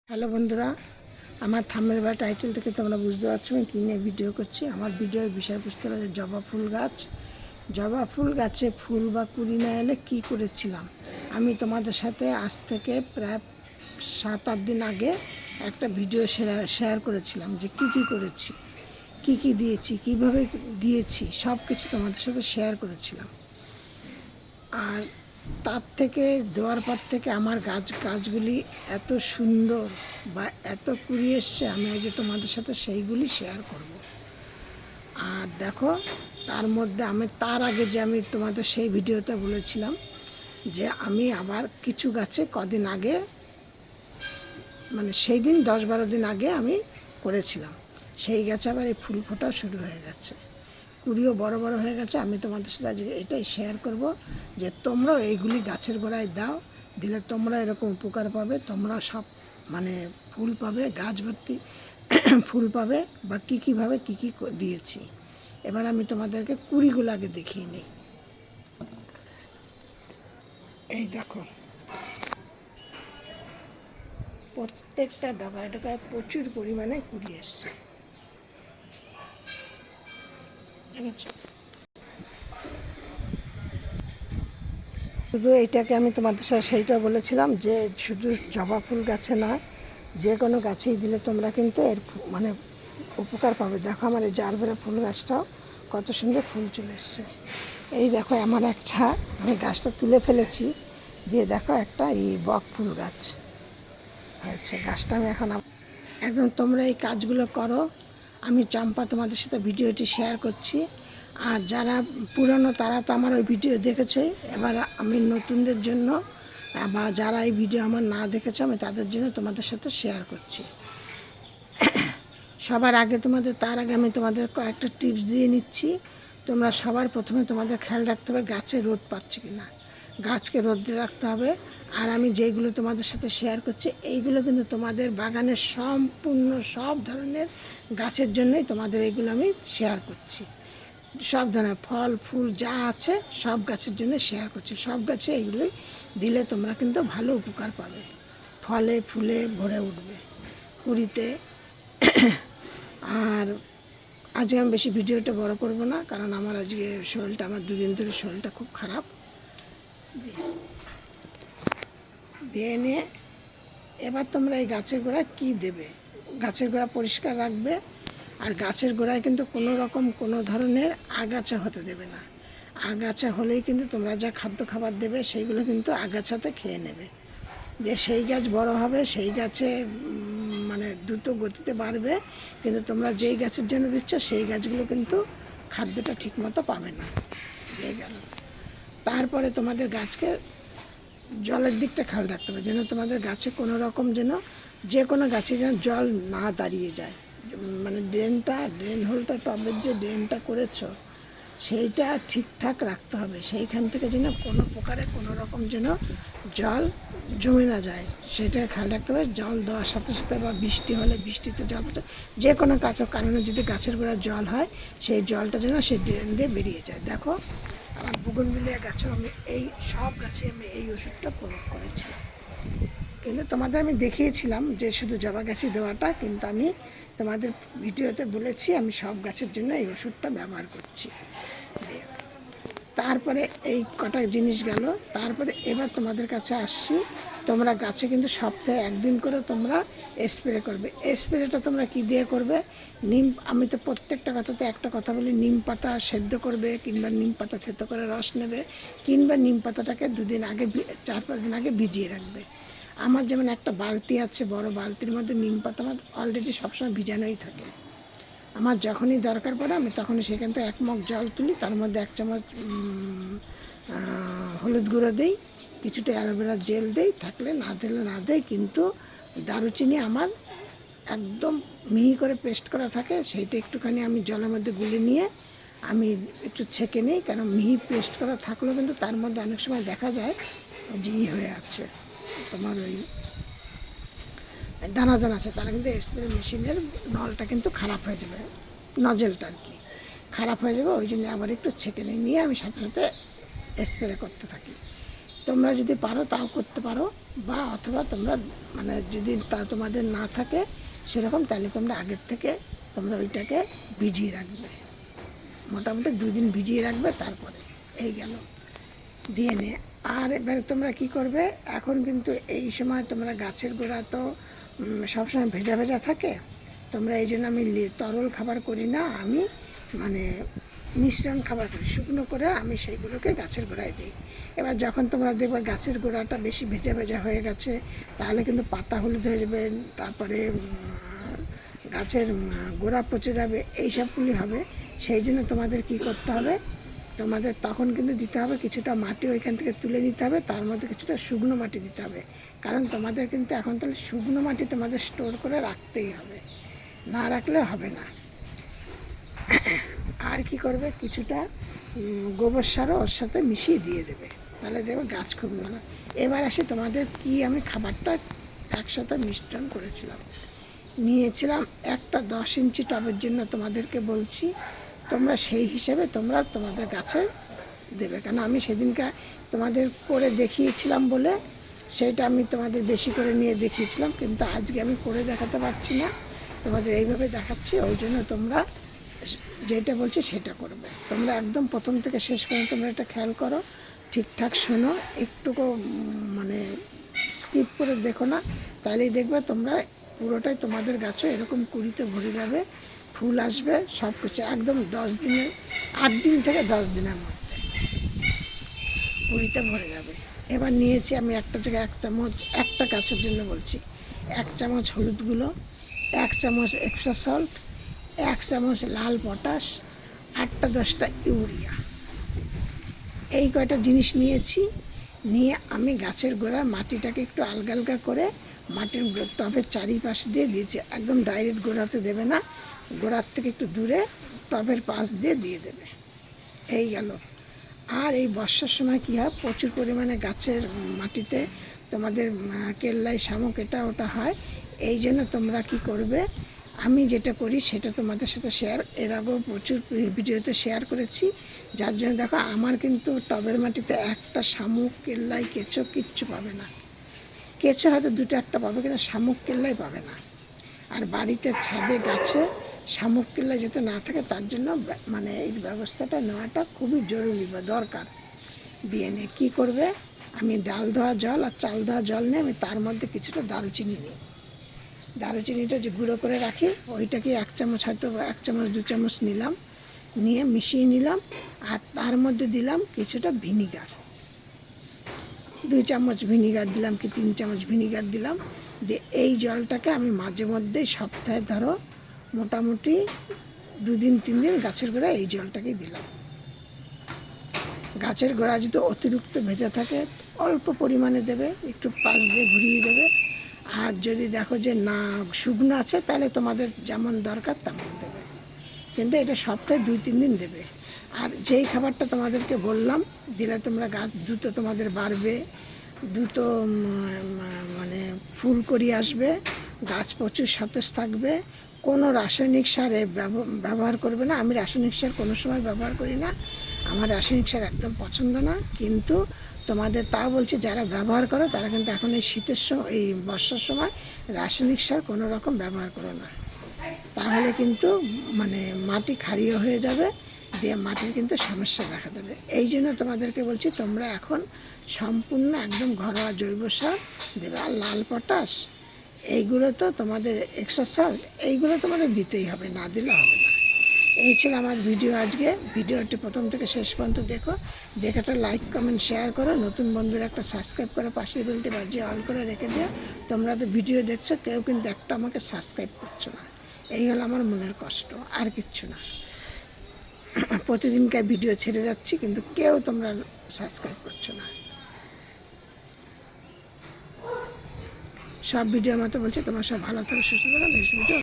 Hello বন্ধুরা, আমার thumbnail বা টাইটেল থেকে তোমরা বুঝতে পারছো আমি কী নিয়ে ভিডিও করছি। আমার ভিডিওর বিষয়বস্তু হলো জবা ফুল গাছ। জবা ফুল গাছে ফুল বা কুড়ি না এলে কী করেছিলাম আমি তোমাদের সাথে আজ থেকে প্রায় 7-8 দিন আগে একটা ভিডিও শেয়ার করেছিলাম যে কী করেছি, কী দিয়েছি, কিভাবে দিয়েছি, সব কিছু তোমাদের সাথে শেয়ার করেছিলাম। আর তার থেকে দেওয়ার পর থেকে আমার গাছগুলি এত সুন্দর বা এত কুড়ি এসছে, আমি আজ তোমাদের সাথে সেইগুলি শেয়ার করব। আর দেখো, তার মধ্যে তার আগে যে আমি তোমাদের সেই ভিডিওতে বলেছিলাম যে আমি আবার কিছু গাছে কদিন আগে, মানে সেই দিন 10-12 দিন আগে আমি করেছিলাম, সেই গাছে আবার এই ফুল ফোটা শুরু হয়ে গেছে, কুড়িও বড় বড় হয়ে গেছে। আমি তোমাদের সাথে আজকে এটাই শেয়ার করব যে তোমরাও এইগুলি গাছের গোড়ায় দাও, দিলে তোমরা এরকম উপকার পাবে, তোমরা সব মানে ফুল পাবে, গাছ ভর্তি ফুল পাবে। বা কীভাবে কী দিয়েছি এবার আমি তোমাদেরকে কুড়িগুলো আগে দেখিয়ে নিই। এই দেখো, প্রত্যেকটা ডগায় ডগায় প্রচুর পরিমাণে কুড়ি এসছে, ঠিক আছে। শুধু এইটাকে আমি তোমাদের সাথে সেইটা বলেছিলাম যে শুধু জবা ফুল গাছে না, যে কোনো গাছেই দিলে তোমরা কিন্তু এর মানে উপকার পাবে। দেখো আমার এই জারবেরা ফুল গাছটাও কত সুন্দর ফুল চলে এসছে। এই দেখো আমার আমি গাছটা তুলে ফেলেছি, দিয়ে দেখো একটা এই বক ফুল গাছ হয়েছে। গাছটা আমি এখন একদম তোমরা এই কাজগুলো করো। আমি চম্পা তোমাদের সাথে ভিডিওটি শেয়ার করছি। আর যারা পুরনো তারা তো আমার ওই ভিডিও দেখেছোই, এবার আমি নতুনদের জন্য বা যারা এই ভিডিও আমার না দেখেছো আমি তাদের জন্য তোমাদের সাথে শেয়ার করছি। সবার আগে তার আগে আমি তোমাদের কয়েকটা টিপস দিয়ে নিচ্ছি। তোমরা সবার প্রথমে তোমাদের খেয়াল রাখতে হবে গাছে রোদ পাচ্ছে কি না, গাছকে রোদে রাখতে হবে। আর আমি যেইগুলো তোমাদের সাথে শেয়ার করছি এইগুলো কিন্তু তোমাদের বাগানের সম্পূর্ণ সব ধরনের গাছের জন্যই তোমাদের এইগুলো আমি শেয়ার করছি। সব ধরনের ফল ফুল যা আছে সব গাছের জন্য শেয়ার করছি। সব গাছে এইগুলোই দিলে তোমরা কিন্তু ভালো উপকার পাবে, ফলে ফুলে ভরে উঠবে, কুড়িতে। আর আজকে আমি বেশি ভিডিওটা বড় করব না, কারণ আমার আজকে শরীরটা, আমার 2 দিন ধরে শরীরটা খুব খারাপ। দিয়ে নিয়ে এবার তোমরা এই গাছের গোড়ায় কী দেবে, গাছের গোড়া পরিষ্কার রাখবে। আর গাছের গোড়ায় কিন্তু কোনো রকম কোনো ধরনের আগাছা হতে দেবে না। আগাছা হলেই কিন্তু তোমরা যা খাবার দেবে সেইগুলো কিন্তু আগাছাতে খেয়ে নেবে, যে সেই গাছ বড় হবে, সেই গাছে মানে দ্রুত গতিতে বাড়বে, কিন্তু তোমরা যেই গাছের জন্য দিচ্ছ সেই গাছগুলো কিন্তু খাদ্যটা ঠিকমতো পাবে না, দিয়ে গেল। তারপরে তোমাদের গাছকে জলের দিকটা খেয়াল রাখতে হবে, যেন তোমাদের গাছে কোনো রকম যে কোনো গাছে যেন জল না দাঁড়িয়ে যায়। মানে ড্রেন হোলটা, টবের যে ড্রেনটা করেছো সেইটা ঠিকঠাক রাখতে হবে, সেইখান থেকে যেন কোনো প্রকারে কোনো রকম যেন জল জমে না যায়, সেটা খেয়াল রাখতে হবে। জল দেওয়ার সাথে সাথে বা বৃষ্টি হলে বৃষ্টিতে জল, যে কোনো কারণে যদি গাছের গোড়ায় জল হয় সেই জলটা যেন সেই ড্রেন দিয়ে বেরিয়ে যায়। দেখো আমার বুগনভিলিয়া গাছেও আমি সব গাছে আমি এই ওষুধটা প্রয়োগ করেছি, কিন্তু তোমাদের আমি দেখিয়েছিলাম যে শুধু জবা গাছে দেওয়াটা, কিন্তু আমি তোমাদের ভিডিওতে বলেছি আমি সব গাছের জন্য এই ওষুধটা ব্যবহার করছি। তারপরে এই কটা জিনিস গেল। তারপরে এবার তোমাদের কাছে আসছি, তোমরা গাছে কিন্তু সপ্তাহে 1 দিন করে তোমরা স্প্রে করবে। স্প্রেটা তোমরা কী দিয়ে করবে, আমি তো প্রত্যেকটা কথাতে একটা কথা বলি, নিম পাতা সেদ্ধ করবে, কিংবা নিম পাতা থেতো করে রস নেবে, কিংবা নিম পাতাটাকে 2 দিন আগে 4-5 দিন আগে ভিজিয়ে রাখবে। আমার যেমন একটা বালতি আছে, বড় বালতির মধ্যে নিম পাতা আমার অলরেডি সবসময় ভিজানোই থাকে। আমার যখনই দরকার পড়ে আমি তখনই সেখান থেকে 1 মগ জল তুলি, তার মধ্যে 1 চামচ হলুদ গুঁড়ো দিই, কিছুটা অ্যালোভেরা জেল দিই, থাকলে না দিলে না দেয়। কিন্তু দারুচিনি আমার একদম মিহি করে পেস্ট করা থাকে, সেইটা একটুখানি আমি জলের মধ্যে গুলে নিয়ে আমি একটু ছেঁকে নিই, কারণ মিহি পেস্ট করা থাকলেও কিন্তু তার মধ্যে অনেক সময় দেখা যায় যে হয়ে আছে তোমার ওই দানা আছে, তাহলে কিন্তু স্প্রে মেশিনের নলটা কিন্তু খারাপ হয়ে যাবে, নজেলটা আর কি খারাপ হয়ে যাবে। ওই জন্য আবার একটু ছেঁকে নিয়ে আমি সাথে সাথে স্প্রে করতে থাকি। তো তোমরা যদি পারো তাও করতে পারো, বা অথবা তোমরা মানে যদি তা তোমাদের না থাকে সেরকম, তাহলে তোমরা আগের থেকে তোমরা ওইটাকে ভিজিয়ে রাখবে, মোটামুটি 2 দিন ভিজিয়ে রাখবে। তারপরে এই গেল দিয়ে নে। আর এবারে তোমরা কি করবে, এখন কিন্তু এই সময় তোমরা গাছের গোড়া তো সবসময় ভেজা ভেজা থাকে, তোমরা এই জন্য আমি তরল খাবার করি না, আমি মানে মিশ্রণ খাবার করি, শুকনো করে আমি সেইগুলোকে গাছের গোড়ায় দিই। এবার যখন তোমরা দেখবে গাছের গোড়াটা বেশি ভেজা ভেজা হয়ে গেছে, তাহলে কিন্তু পাতা হলুদ হয়ে যাবে, তারপরে গাছের গোড়া পচে যাবে, এইসবগুলি হবে। সেই জন্য তোমাদের কি করতে হবে, তোমাদের তখন কিন্তু দিতে হবে কিছুটা মাটি ওইখান থেকে তুলে নিতে হবে, তার মধ্যে কিছুটা শুকনো মাটি দিতে হবে, কারণ তোমাদের কিন্তু এখন তাহলে শুকনো মাটি তোমাদের স্টোর করে রাখতেই হবে, না রাখলে হবে না। আর কি করবে, কিছুটা গোবর সারও ওর সাথে মিশিয়ে দিয়ে দেবে, তাহলে দেখবে গাছ খুবই ভালো। এবার আসি তোমাদের কি আমি খাবারটা একসাথে মিশ্রণ করেছিলাম, নিয়েছিলাম একটা 10 ইঞ্চি টবের জন্য, তোমাদেরকে বলছি তোমরা সেই হিসেবে তোমরা তোমাদের গাছে দেবে, কেন আমি সেদিনকে তোমাদের করে দেখিয়েছিলাম বলে সেইটা আমি তোমাদের বেশি করে নিয়ে দেখিয়েছিলাম, কিন্তু আজকে আমি করে দেখাতে পারছি না, তোমাদের এইভাবে দেখাচ্ছি। ওই জন্য তোমরা যেটা বলছি সেটা করবে, তোমরা একদম প্রথম থেকে শেষ পর্যন্ত তোমরা এটা খেয়াল করো, ঠিকঠাক শোনো, একটুকু মানে স্কিপ করে দেখো না, তাহলেই দেখবে তোমরা পুরোটাই তোমাদের গাছও এরকম কুড়িতে ভরে যাবে, ফুল আসবে, সব কিছু একদম 8 দিন থেকে 10 দিনের মধ্যে কুড়িতে ভরে যাবে। এবার নিয়েছি আমি একটা জায়গায় 1 চামচ, একটা গাছের জন্য বলছি, 1 চামচ হলুদ গুঁড়ো, 1 চামচ এক্সট্রা সল্ট, 1 চামচ লাল পটাশ, 8-10টা ইউরিয়া, এই কয়টা জিনিস নিয়েছি। নিয়ে আমি গাছের গোড়ার মাটিটাকে একটু আলগা আলগা করে মাটির টবের চারিপাশ দিয়ে দিয়েছি, একদম ডাইরেক্ট গোড়াতে দেবে না, গোড়ার থেকে একটু দূরে টবের পাশ দিয়ে দিয়ে দেবে। এই গেল। আর এই বর্ষার সময় কী হয়, প্রচুর পরিমাণে গাছের মাটিতে তোমাদের কেল্লাই শামুক এটা ওটা হয়, এই জন্য তোমরা কি করবে, আমি যেটা করি সেটা তোমাদের সাথে এর আগেও প্রচুর ভিডিওতে শেয়ার করেছি, যার জন্য দেখো আমার কিন্তু টবের মাটিতে একটা শামুক কেল্লাই কেঁচো কিচ্ছু পাবে না, কেঁচো হয়তো 2-1টা পাবে, কিন্তু শামুক কেল্লাই পাবে না। আর বাড়িতে ছাদে গাছে শামুক কেল্লাই যাতে না থাকে তার জন্য মানে এই ব্যবস্থাটা নেওয়াটা খুবই জরুরি বা দরকার। দিয়ে নিয়ে কী করবে, আমি ডাল ধোয়া জল আর চাল ধোয়া জল নিয়ে আমি তার মধ্যে কিছুটা দারুচিনি নিই, দারুচিনিটা যে গুঁড়ো করে রাখি ওইটাকে 1 চামচ হয়তো 1 চামচ 2 চামচ নিলাম, নিয়ে মিশিয়ে নিলাম, আর তার মধ্যে দিলাম কিছুটা ভিনিগার, 2 চামচ ভিনিগার দিলাম কি 3 চামচ ভিনিগার দিলাম, দিয়ে এই জলটাকে আমি মাঝে মধ্যেই সপ্তাহে ধরো মোটামুটি 2 দিন 3 দিন গাছের গোড়ায় এই জলটাকেই দিলাম। গাছের গোড়া যদি অতিরিক্ত ভেজা থাকে অল্প পরিমাণে দেবে, একটু পাশ দিয়ে ঘুরিয়ে দেবে, আর যদি দেখো যে না শুকনো আছে তাহলে তোমাদের যেমন দরকার তেমন দেবে, কিন্তু এটা সপ্তাহে 2-3 দিন দেবে। আর যেই খাবারটা তোমাদেরকে বললাম দিলে তোমরা গাছ দ্রুত তোমাদের বাড়বে, দ্রুত মানে ফুল করিয়ে আসবে, গাছ প্রচুর সতেজ থাকবে, কোনো রাসায়নিক সার ব্যবহার করবে না। আমি রাসায়নিক সার কোনো সময় ব্যবহার করি না, আমার রাসায়নিক সার একদম পছন্দ না, কিন্তু তোমাদের তাও বলছি যারা ব্যবহার করো তারা কিন্তু এখন এই শীতের সময় এই বর্ষার সময় রাসায়নিক সার কোনো রকম ব্যবহার করো না, তাহলে কিন্তু মানে মাটি ক্ষারীয় হয়ে যাবে, দিয়ে মাটির কিন্তু সমস্যা দেখা দেবে। এই জন্য তোমাদেরকে বলছি তোমরা এখন সম্পূর্ণ একদম ঘরোয়া জৈব সার দেবে। আর লাল পটাশ এইগুলো তো তোমাদের এক্সট্রা সল্ট এইগুলো তোমাদের দিতেই হবে, না দিলে হবে না। এই ছিল আমার ভিডিও আজকে, ভিডিওটি প্রথম থেকে শেষ পর্যন্ত দেখো, দেখাটা লাইক কমেন্ট শেয়ার করো, নতুন বন্ধুরা একটা সাবস্ক্রাইব করে পাশের বেলটি বাজিয়ে অল করে রেখে দিও। তোমরা তো ভিডিও দেখছো কেউ কিন্তু একটা আমাকে সাবস্ক্রাইব করছো না, এই হলো আমার মনের কষ্ট, আর কিচ্ছু না। প্রতিদিনকার ভিডিও ছেড়ে যাচ্ছি কিন্তু কেউ তোমরা সাবস্ক্রাইব করছো না। সব ভিডিও মতো বলছি তোমরা সব ভালো থাকো, সুস্থ থাকো, নেক্সট ভিডিও